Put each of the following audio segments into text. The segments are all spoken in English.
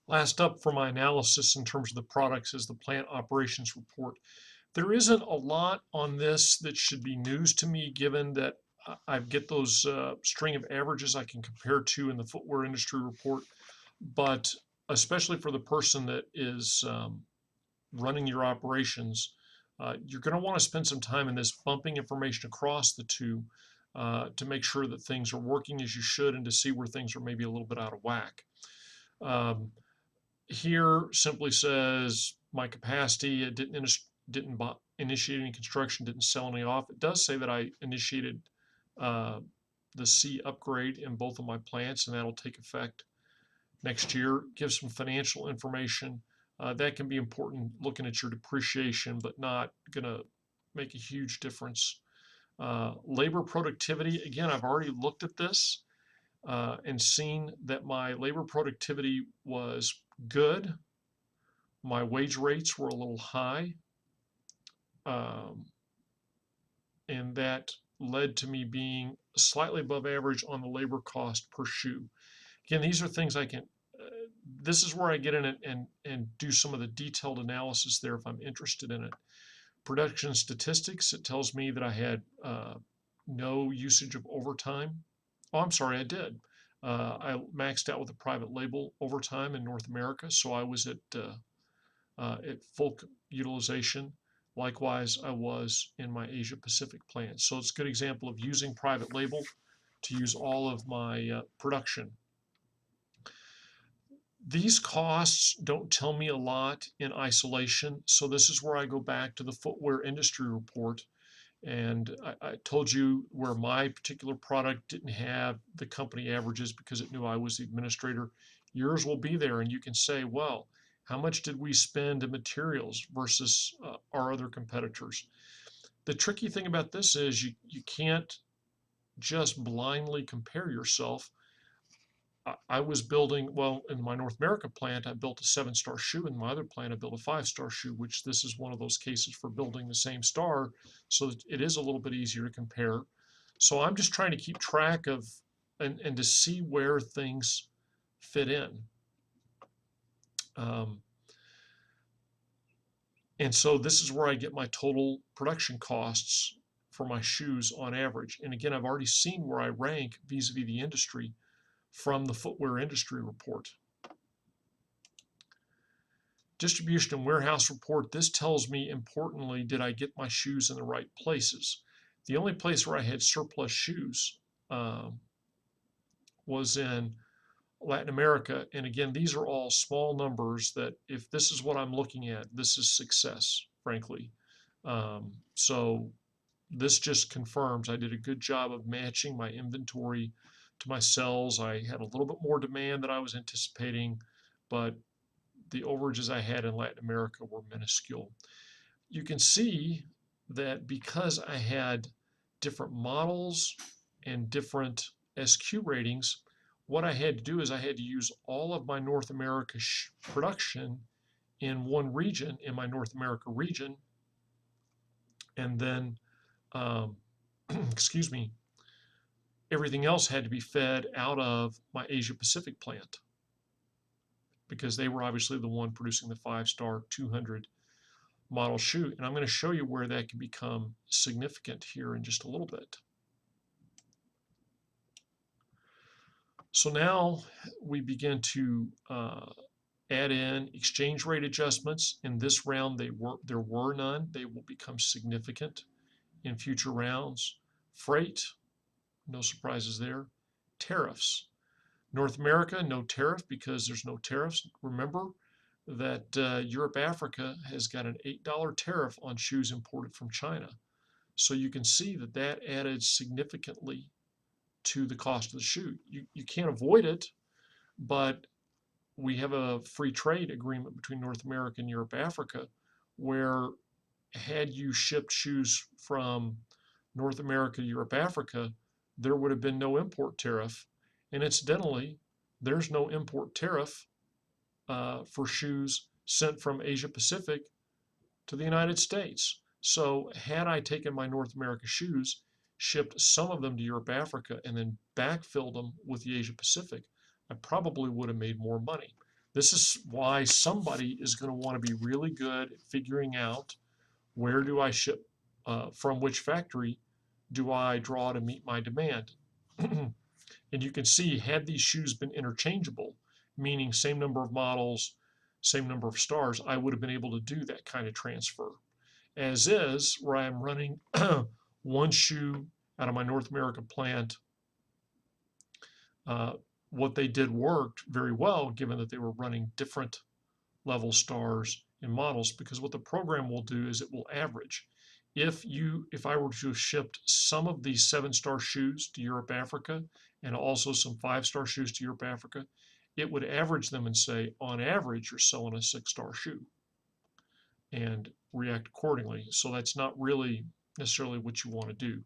Last up for my analysis in terms of the products is the plant operations report. There isn't a lot on this that should be news to me, given that I get those string of averages I can compare to in the footwear industry report. But especially for the person that is running your operations, you're going to want to spend some time in this bumping information across the two to make sure that things are working as you should and to see where things are maybe a little bit out of whack. Um, Here simply says my capacity. It didn't initiate any construction, didn't sell any off. It does say that I initiated uh, the C upgrade in both of my plants, and that'll take effect next year. Give some financial information. That can be important looking at your depreciation, but not going to make a huge difference. Labor productivity, again, I've already looked at this and seen that my labor productivity was good. My wage rates were a little high, um, and that led to me being slightly above average on the labor cost per shoe. Again, these are things I can. This is where I get in it and do some of the detailed analysis there if I'm interested in it. Production statistics. It tells me that I had no usage of overtime. Oh, I'm sorry, I did. I maxed out with a private label overtime in North America, so I was at full utilization. Likewise, I was in my Asia Pacific plant. So it's a good example of using private label to use all of my production. These costs don't tell me a lot in isolation. So this is where I go back to the footwear industry report. And I told you where my particular product didn't have the company averages because it knew I was the administrator. Yours will be there, and you can say, well, how much did we spend in materials versus our other competitors? The tricky thing about this is you can't just blindly compare yourself. I was building, well, in my North America plant, I built a 7-star shoe. In my other plant, I built a 5-star shoe, which this is one of those cases for building the same star. So that it is a little bit easier to compare. So I'm just trying to keep track of and to see where things fit in. Um, and so this is where I get my total production costs for my shoes on average. And again, I've already seen where I rank vis-a-vis the industry from the footwear industry report. Distribution and warehouse report. This tells me, importantly, did I get my shoes in the right places? The only place where I had surplus shoes was in Latin America. And again, these are all small numbers that if this is what I'm looking at, this is success, frankly. So this just confirms I did a good job of matching my inventory to my sales. I had a little bit more demand than I was anticipating, but the overages I had in Latin America were minuscule. You can see that because I had different models and different SQ ratings, what I had to do is I had to use all of my North America production in one region, in my North America region, and then, excuse me, everything else had to be fed out of my Asia Pacific plant because they were obviously the one producing the 5-star 200 model shoe. And I'm going to show you where that can become significant here in just a little bit. So now we begin to add in exchange rate adjustments. In this round, there were none. They will become significant in future rounds. Freight, no surprises there. Tariffs. North America, no tariff because there's no tariffs. Remember that Europe, Africa has got an $8 tariff on shoes imported from China. So you can see that that added significantly to the cost of the shoe. You can't avoid it, but we have a free trade agreement between North America and Europe, Africa, where had you shipped shoes from North America, Europe, Africa, there would have been no import tariff. And incidentally, there's no import tariff for shoes sent from Asia Pacific to the United States. So had I taken my North America shoes, shipped some of them to Europe, Africa, and then backfilled them with the Asia Pacific, I probably would have made more money. This is why somebody is going to want to be really good at figuring out where do I ship, from which factory do I draw to meet my demand. And you can see, had these shoes been interchangeable, meaning same number of models, same number of stars, I would have been able to do that kind of transfer. As is, where I'm running one shoe out of my North America plant, uh, what they did worked very well, given that they were running different level stars and models, because what the program will do is it will average. If I were to have shipped some of these 7-star shoes to Europe, Africa, and also some 5-star shoes to Europe, Africa, it would average them and say, on average, you're selling a 6-star shoe, and react accordingly. So that's not really necessarily what you want to do.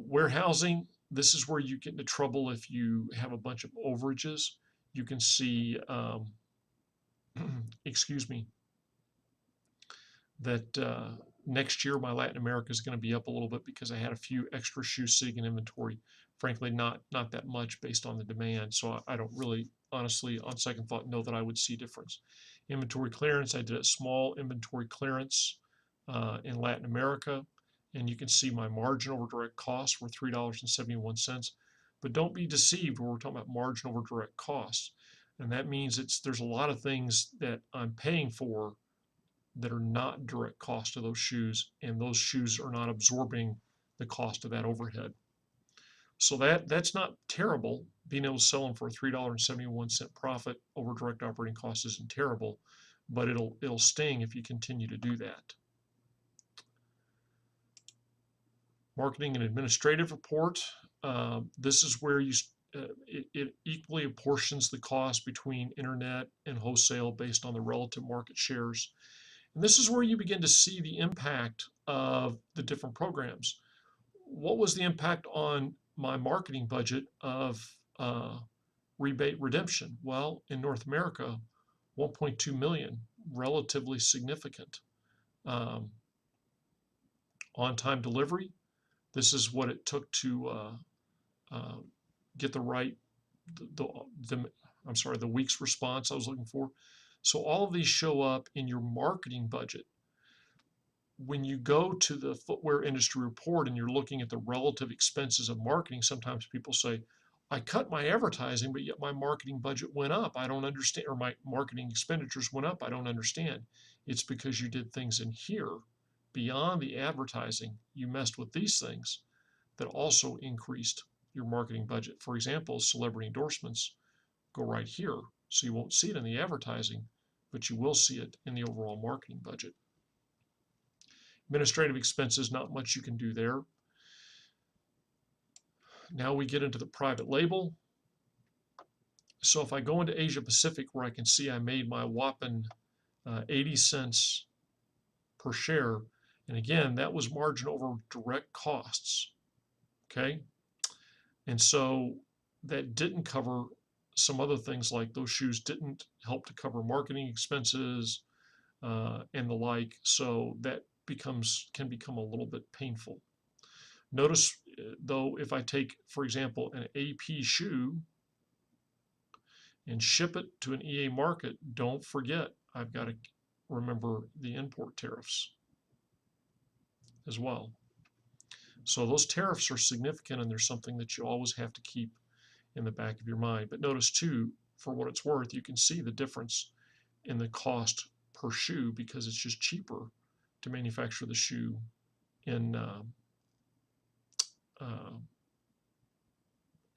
Warehousing, this is where you get into trouble if you have a bunch of overages. You can see, excuse me, that next year my Latin America is going to be up a little bit because I had a few extra shoes sitting in inventory. Frankly, not that much based on the demand. So I don't really, honestly, on second thought, know that I would see difference. Inventory clearance, I did a small inventory clearance in Latin America, and you can see my margin over direct costs were $3.71. But don't be deceived when we're talking about margin over direct costs. And that means there's a lot of things that I'm paying for that are not direct cost of those shoes, and those shoes are not absorbing the cost of that overhead. So that's not terrible. Being able to sell them for a $3.71 profit over direct operating costs isn't terrible, but it'll sting if you continue to do that. Marketing and administrative report. This is where it equally apportions the cost between internet and wholesale based on the relative market shares. And this is where you begin to see the impact of the different programs. What was the impact on my marketing budget of rebate redemption? Well, in North America, 1.2 million, relatively significant. On-time delivery, this is what it took to get the right, the week's response I was looking for. So all of these show up in your marketing budget. When you go to the footwear industry report and you're looking at the relative expenses of marketing, sometimes people say, I cut my advertising, but yet my marketing budget went up. I don't understand, or my marketing expenditures went up. I don't understand. It's because you did things in here beyond the advertising. You messed with these things that also increased your marketing budget. For example, celebrity endorsements go right here. So you won't see it in the advertising, but you will see it in the overall marketing budget. Administrative expenses, not much you can do there. Now we get into the private label. So if I go into Asia Pacific, where I can see I made my whopping 80 cents per share, and again, that was margin over direct costs, okay? And so that didn't cover some other things, like those shoes didn't help to cover marketing expenses and the like, so that can become a little bit painful. Notice, though, if I take, for example, an AP shoe and ship it to an EA market, don't forget, I've got to remember the import tariffs as well. So those tariffs are significant, and there's something that you always have to keep in the back of your mind. But notice too, for what it's worth, you can see the difference in the cost per shoe, because it's just cheaper to manufacture the shoe in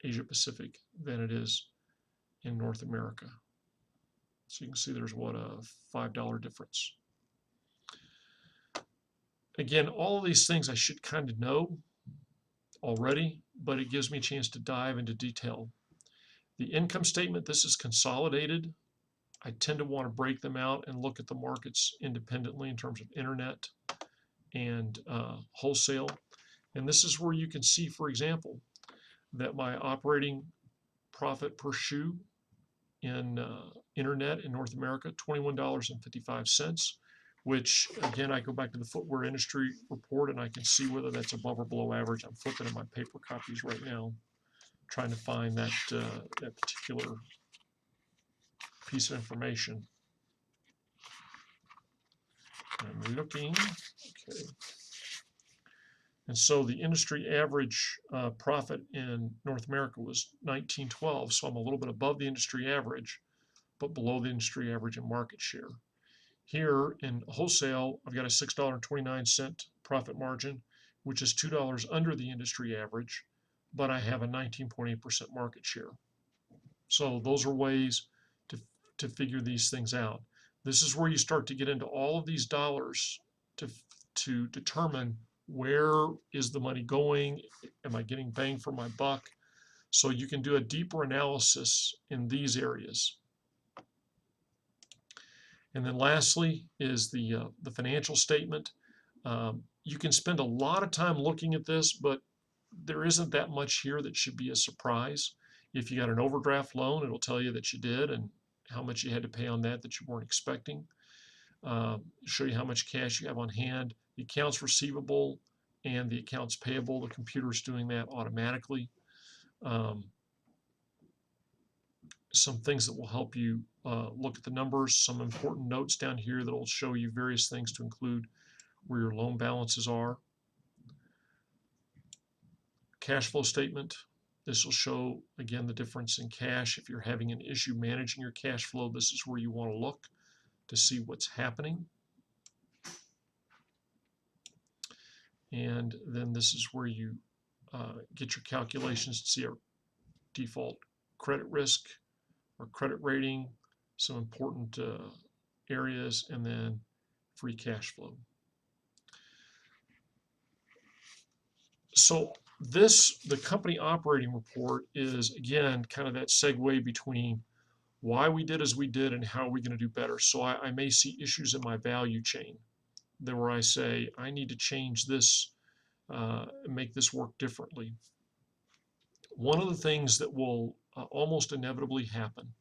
Asia Pacific than it is in North America. So you can see there's what, a $5 difference. Again, all of these things I should kind of know already, but it gives me a chance to dive into detail. The income statement, this is consolidated. I tend to want to break them out and look at the markets independently in terms of internet and wholesale. And this is where you can see, for example, that my operating profit per shoe in internet in North America, $21.55, which again, I go back to the footwear industry report and I can see whether that's above or below average. I'm flipping in my paper copies right now, trying to find that particular piece of information. I'm looking. Okay. And so the industry average profit in North America was 1912. So I'm a little bit above the industry average, but below the industry average in market share. Here in wholesale, I've got a $6.29 profit margin, which is $2 under the industry average, but I have a 19.8% market share. So those are ways to figure these things out. This is where you start to get into all of these dollars to determine where is the money going? Am I getting bang for my buck? So you can do a deeper analysis in these areas. And then lastly is the financial statement. You can spend a lot of time looking at this, but there isn't that much here that should be a surprise. If you got an overdraft loan, it'll tell you that you did and how much you had to pay on that you weren't expecting. Show you how much cash you have on hand, the accounts receivable and the accounts payable. The computer's doing that automatically. Some things that will help you look at the numbers, some important notes down here that will show you various things to include where your loan balances are. Cash flow statement. This will show, again, the difference in cash. If you're having an issue managing your cash flow, this is where you want to look to see what's happening. And then this is where you get your calculations to see our default credit risk or credit rating, some important areas, and then free cash flow. So the company operating report is, again, kind of that segue between why we did as we did and how are we going to do better. So I may see issues in my value chain where I say, I need to change this, make this work differently. One of the things that will almost inevitably happen,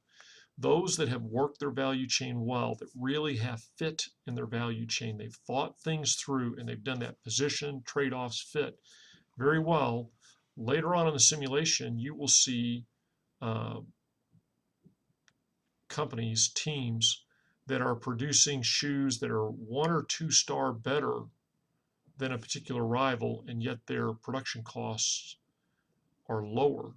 those that have worked their value chain well, that really have fit in their value chain, they've thought things through and they've done that position, trade-offs, fit very well, later on in the simulation, you will see companies, teams that are producing shoes that are 1 or 2 star better than a particular rival, and yet their production costs are lower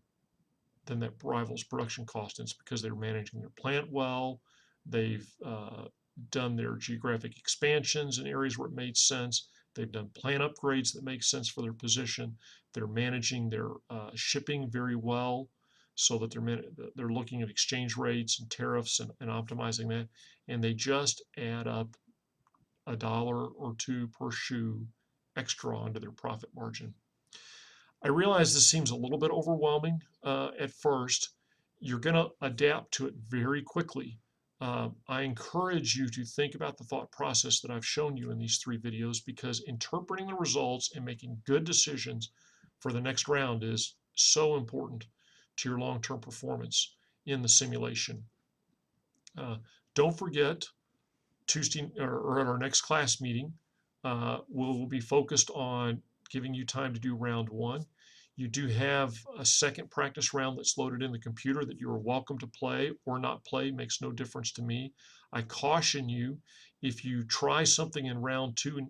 than that rival's production cost. And it's because they're managing their plant well, they've done their geographic expansions in areas where it made sense, they've done plant upgrades that make sense for their position, they're managing their shipping very well, so that they're looking at exchange rates and tariffs and optimizing that, and they just add up $1 or $2 per shoe extra onto their profit margin. I realize this seems a little bit overwhelming at first. You're going to adapt to it very quickly. I encourage you to think about the thought process that I've shown you in these 3 videos, because interpreting the results and making good decisions for the next round is so important to your long-term performance in the simulation. Don't forget, Tuesday or at our next class meeting, we'll be focused on giving you time to do round 1. You do have a second practice round that's loaded in the computer that you are welcome to play or not play, makes no difference to me. I caution you, if you try something in round 2,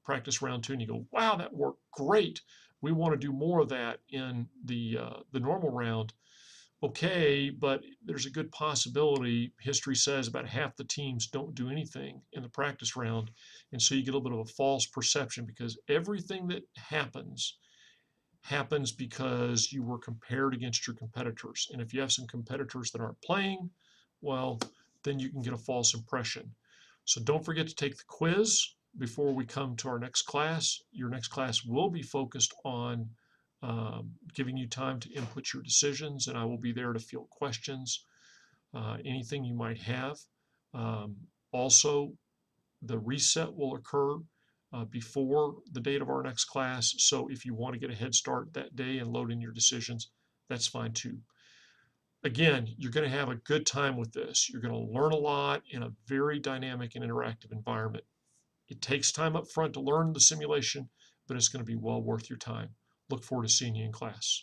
practice round 2, and you go, wow, that worked great, we want to do more of that in the normal round. Okay, but there's a good possibility, history says about half the teams don't do anything in the practice round, and so you get a little bit of a false perception, because everything that happens because you were compared against your competitors. And if you have some competitors that aren't playing, well, then you can get a false impression. So don't forget to take the quiz before we come to our next class. Your next class will be focused on giving you time to input your decisions, and I will be there to field questions, anything you might have. Also, the reset will occur before the date of our next class, so if you want to get a head start that day and load in your decisions, that's fine too. Again, you're going to have a good time with this. You're going to learn a lot in a very dynamic and interactive environment. It takes time up front to learn the simulation, but it's going to be well worth your time. Look forward to seeing you in class.